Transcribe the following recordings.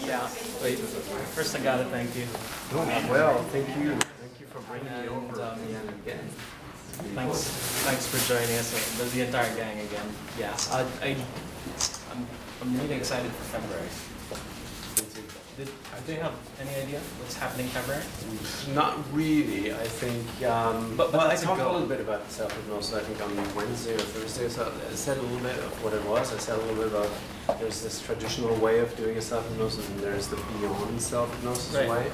Yeah. Wait. First, I gotta thank you. Oh, well, thank you. Thank you for bringing me And, over again. Thanks for joining us. The entire gang again. Yeah. I'm really excited for February. Do they have any idea what's happening in February? Not really, I think. But well, I that's a talked a goal. little bit about self-hypnosis, I think, on Wednesday or Thursday. So I said a little bit of what it was. I said a little bit about there's this traditional way of doing a self-hypnosis and there's the beyond self-hypnosis Right. way.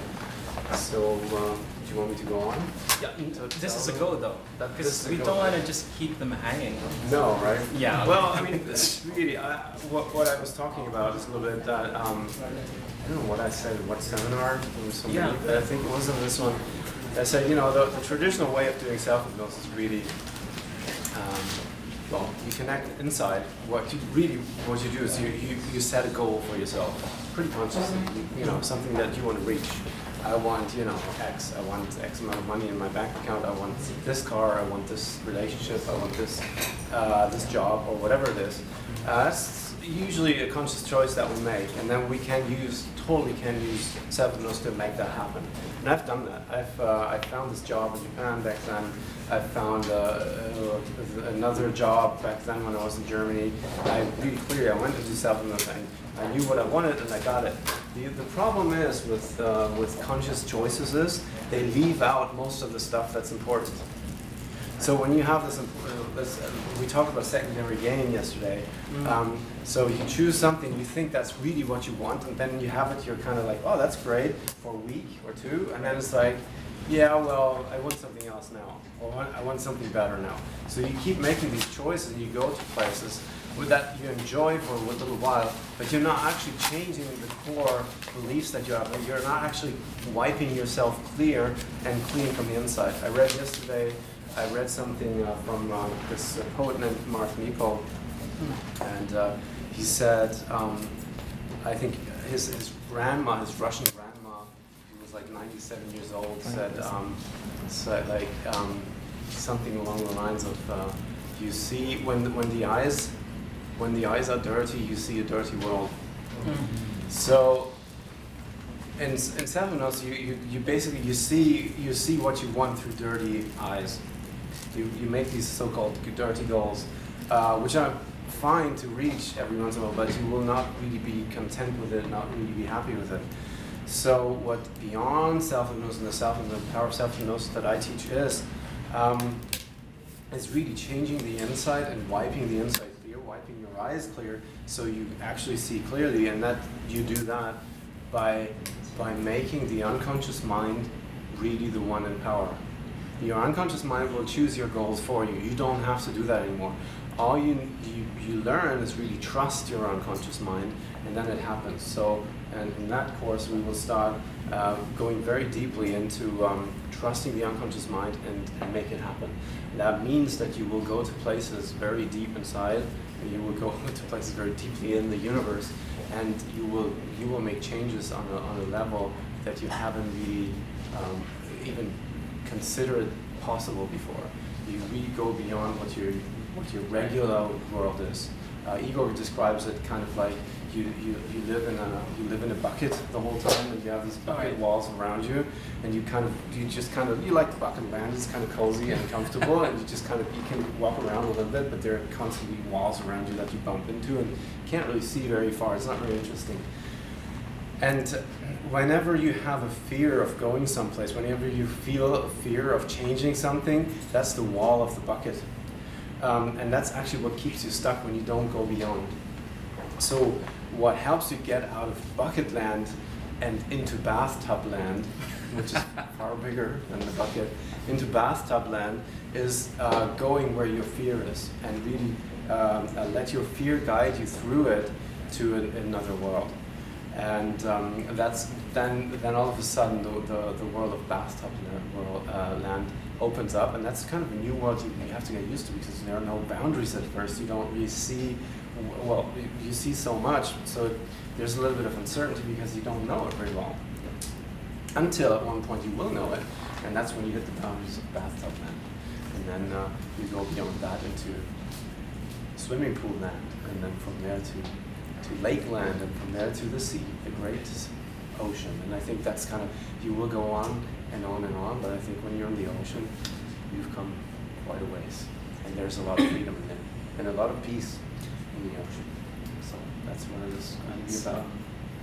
So, do you want me to go on? Yeah. This is a go though, because we don't want to just keep them hanging. No, right? Yeah. Well, I mean, it's really, what I was talking about is a little bit that, I don't know what I said, what seminar, there was so many, Yeah. but I think it wasn't this one. I said, you know, the traditional way of doing self-hypnosis is really, well, you connect inside. What you do is you set a goal for yourself, pretty consciously, you know, something that you want to reach. I want, you know, X. I want X amount of money in my bank account. I want this car. I want this relationship. I want this this job or whatever it is. That's usually a conscious choice that we make, and then we totally can use self-hypnosis to make that happen. And I've done that. I found this job in Japan back then. I found another job back then when I was in Germany. I really clearly I went into self-hypnosis and I knew what I wanted and I got it. The problem is with conscious choices is they leave out most of the stuff that's important. So when you have this we talked about secondary gain yesterday. So you choose something, you think that's really what you want, and then you have it, you're kind of like, oh, that's great for a week or two, and then it's like, yeah, well, I want something else now, or I want something better now. So you keep making these choices, and you go to places that you enjoy for a little while, but you're not actually changing the core beliefs that you have. You're not actually wiping yourself clear and clean from the inside. I read yesterday, something from this poet named Martin Nepo, and he said, I think his grandma, his Russian grandma, who was like 97 years old, said like something along the lines of, you see when the eyes are dirty, you see a dirty world. So in self-hypnosis, you basically you see what you want through dirty eyes. You make these so-called dirty goals, which are fine to reach every once in a while, but you will not really be content with it, not really be happy with it. So what beyond self-hypnosis and the power of self-hypnosis that I teach is really changing the inside and wiping the inside clear, wiping your eyes clear, so you actually see clearly, and that you do that by making the unconscious mind really the one in power. Your unconscious mind will choose your goals for you. You don't have to do that anymore. All you learn is really trust your unconscious mind, and then it happens. So, and in that course, we will start going very deeply into trusting the unconscious mind and make it happen. That means that you will go to places very deep inside, and you will go to places very deeply in the universe, and you will make changes on a level that you haven't really even considered possible before. You really go beyond what your regular world is. Igor describes it kind of like you live in a bucket the whole time, and you have these bucket walls around you, and you like bucket land. It's kind of cozy and comfortable, and you can walk around a little bit, but there are constantly walls around you that you bump into, and you can't really see very far. It's not very interesting. And whenever you have a fear of going someplace, whenever you feel a fear of changing something, that's the wall of the bucket. And that's actually what keeps you stuck when you don't go beyond. So what helps you get out of bucket land and into bathtub land, which is far bigger than the bucket, into bathtub land is going where your fear is, and really let your fear guide you through it to another world. And that's then all of a sudden the world of bathtub land opens up, and that's kind of a new world you have to get used to, because there are no boundaries at first. You don't really see, well, you see so much, so there's a little bit of uncertainty because you don't know it very well. Until at one point you will know it, and that's when you hit the boundaries of bathtub land. And then you go beyond that into swimming pool land, and then from there to to lakeland, and from there to the sea, the great ocean. And I think that's kind of, you will go on and on and on, but I think when you're in the ocean, you've come quite a ways. And there's a lot of freedom in it, and a lot of peace in the ocean. So that's what it is going to be about.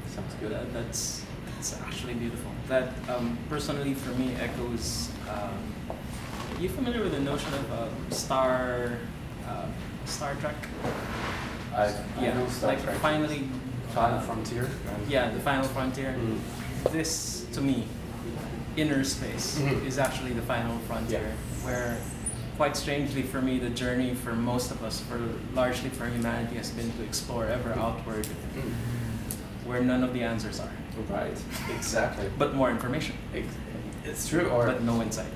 Sounds good. That's actually beautiful. That personally for me echoes. Are you familiar with the notion of Star Trek? I know Star like Trek. finally. Final Frontier. Yeah, the final frontier. This to me, inner space is actually the final frontier, where quite strangely for me, the journey for most of us, largely for humanity, has been to explore ever outward, where none of the answers are. Right, exactly. But more information. It's true. But no insight.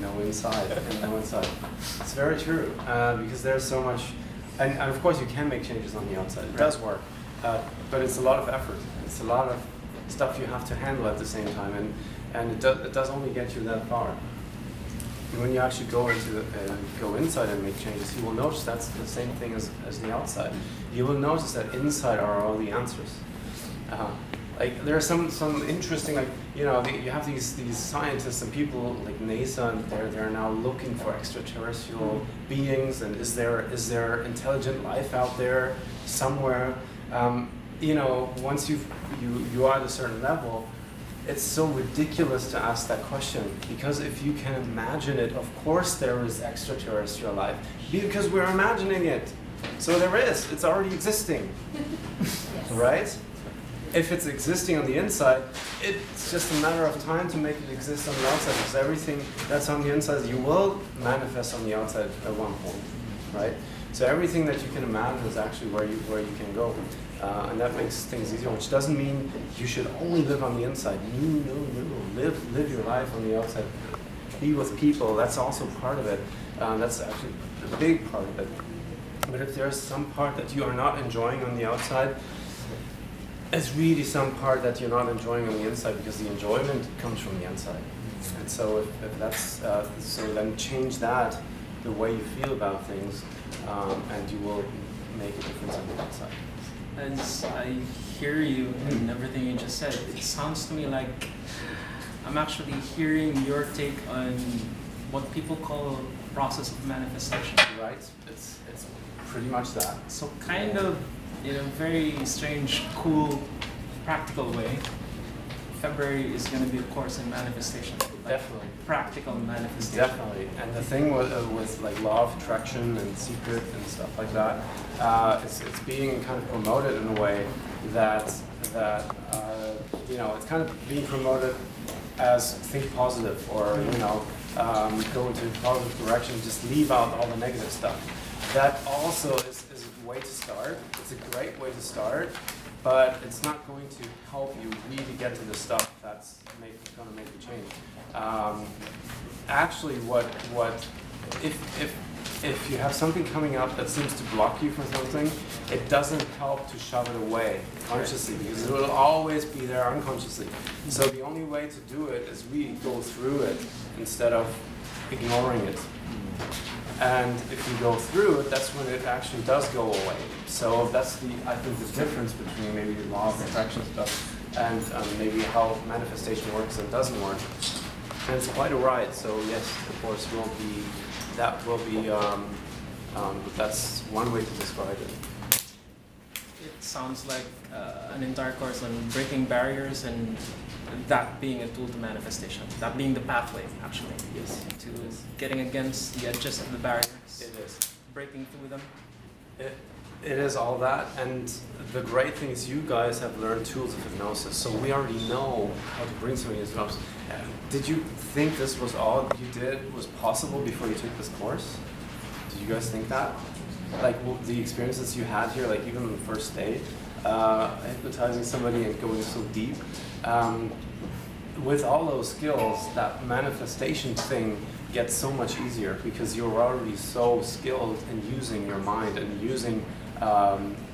No inside, and no inside. It's very true, because there's so much, and of course you can make changes on the outside. It does work, but it's a lot of effort. It's a lot of stuff you have to handle at the same time, and it does only get you that far. When you actually go inside and make changes, you will notice that's the same thing as the outside. You will notice that inside are all the answers. Like there are some interesting, like you have these scientists and people like NASA, and they're now looking for extraterrestrial beings, and is there intelligent life out there somewhere? Once you are at a certain level, it's so ridiculous to ask that question, because if you can imagine it, of course there is extraterrestrial life, because we're imagining it. So there is, it's already existing, right? If it's existing on the inside, it's just a matter of time to make it exist on the outside, because everything that's on the inside, you will manifest on the outside at one point, right? So everything that you can imagine is actually where you can go. And that makes things easier, which doesn't mean you should only live on the inside. No. Live your life on the outside. Be with people, that's also part of it. That's actually a big part of it. But if there's some part that you are not enjoying on the outside, it's really some part that you're not enjoying on the inside, because the enjoyment comes from the inside. And so if that's, so then change that, the way you feel about things, and you will make a difference on the outside. As I hear you and everything you just said, it sounds to me like I'm actually hearing your take on what people call a process of manifestation. Right? It's pretty much that. So kind of in a very strange, cool, practical way, February is going to be a course in manifestation. Definitely. Practical manifestation. Definitely. And the thing with like law of attraction and secret and stuff like that, it's being kind of promoted in a way that it's kind of being promoted as think positive, or go into a positive direction, just leave out all the negative stuff. That also is a way to start. It's a great way to start, but it's not going to help you really get to the stuff that's going to make the change. Actually, if you have something coming up that seems to block you from something, it doesn't help to shove it away consciously, because it will always be there unconsciously. So the only way to do it is really go through it instead of ignoring it. And if you go through it, that's when it actually does go away. So that's I think the difference between maybe the law of attraction stuff and maybe how manifestation works and doesn't work. And it's quite a ride. So yes, the course will be, that's one way to describe it. It sounds like an entire course on breaking barriers, and that being a tool to manifestation. That being the pathway, actually. Yes. To getting against the edges of the barriers. It is. Breaking through them. It is all that, and the great thing is you guys have learned tools of hypnosis, so we already know how to bring somebody into hypnosis. Did you think this was all you did was possible before you took this course? Did you guys think that? Like the experiences you had here, like even on the first day, hypnotizing somebody and going so deep, with all those skills, that manifestation thing gets so much easier, because you're already so skilled in using your mind and using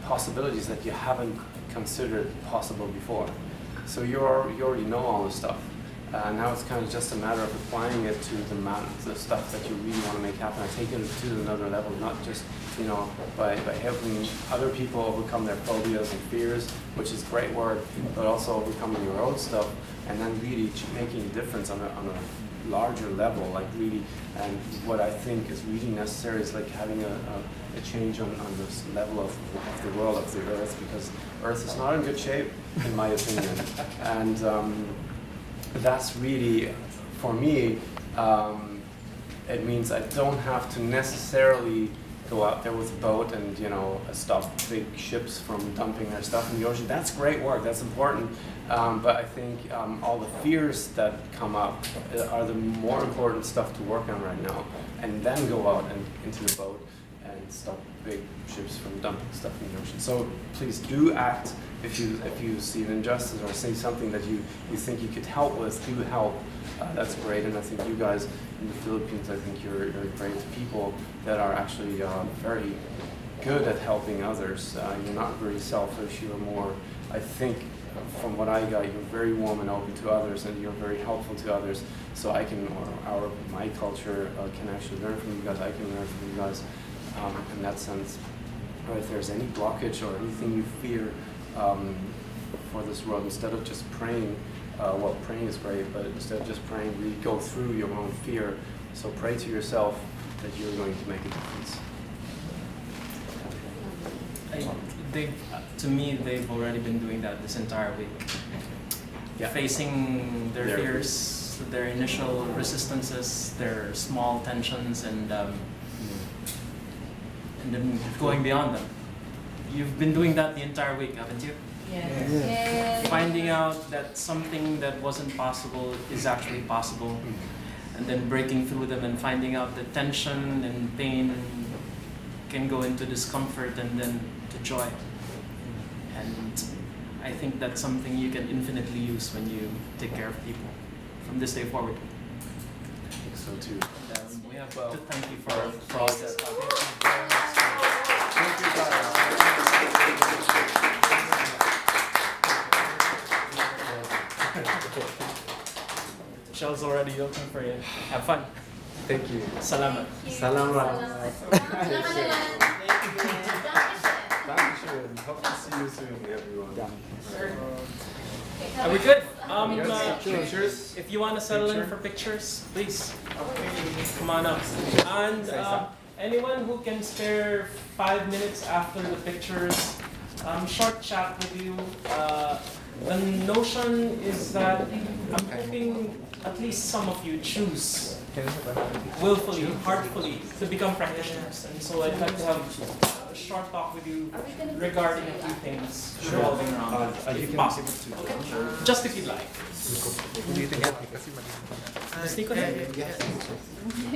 possibilities that you haven't considered possible before. So you already know all this stuff. Now it's kind of just a matter of applying it to the stuff that you really want to make happen, and take it to another level, not just you know, by helping other people overcome their phobias and fears, which is great work, but also overcoming your own stuff, and then really making a difference on a larger level, like really, and what I think is really necessary is like having a change on this level of the world, of the earth, because earth is not in good shape, in my opinion. And that's really, for me, it means I don't have to necessarily go out there with a boat and, you know, stop big ships from dumping their stuff in the ocean. That's great work, that's important, but I think all the fears that come up are the more important stuff to work on right now, and then go out and into the boat and stop big ships from dumping stuff in the ocean. So please do act if you see an injustice or see something that you think you could help with, do help. That's great, and I think you guys in the Philippines, I think you're great people that are actually very good at helping others. You're not very selfish, you're more, I think, from what I got, you're very warm and open to others, and you're very helpful to others. So I can, or my culture can actually learn from you guys, I can learn from you guys in that sense. Or if there's any blockage or anything you fear for this world, instead of just praying, well, praying is great, but instead of just praying, really go through your own fear. So pray to yourself that you're going to make a difference. To me, they've already been doing that this entire week. Yeah. Facing their fears, their initial resistances, their small tensions, and then going beyond them. You've been doing that the entire week, haven't you? Yes. Yes. Finding out that something that wasn't possible is actually possible, and then breaking through them and finding out that tension and pain can go into discomfort and then to joy. And I think that's something you can infinitely use when you take care of people from this day forward. I think so too. And, we have to thank you for all this. Thank you, guys. Michelle's already looking for you. Have fun. Thank you. Salamat. Salamat. Dankeschön. Hope to see you soon, everyone. Are we good? Pictures? If you want to settle in for pictures, please come on up. And anyone who can spare 5 minutes after the pictures, short chat with you. The notion is that I'm hoping at least some of you choose willfully, heartfully to become practitioners. And so I'd like to have a short talk with you regarding a few things revolving around that, if possible. Okay. Just if you'd like. Is Nico here?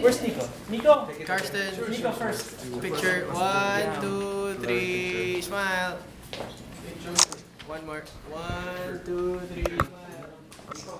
Where's Nico? Nico? Karsten, Nico first. picture. 1, 2, 3, smile. One more. 1, 2, 3, smile.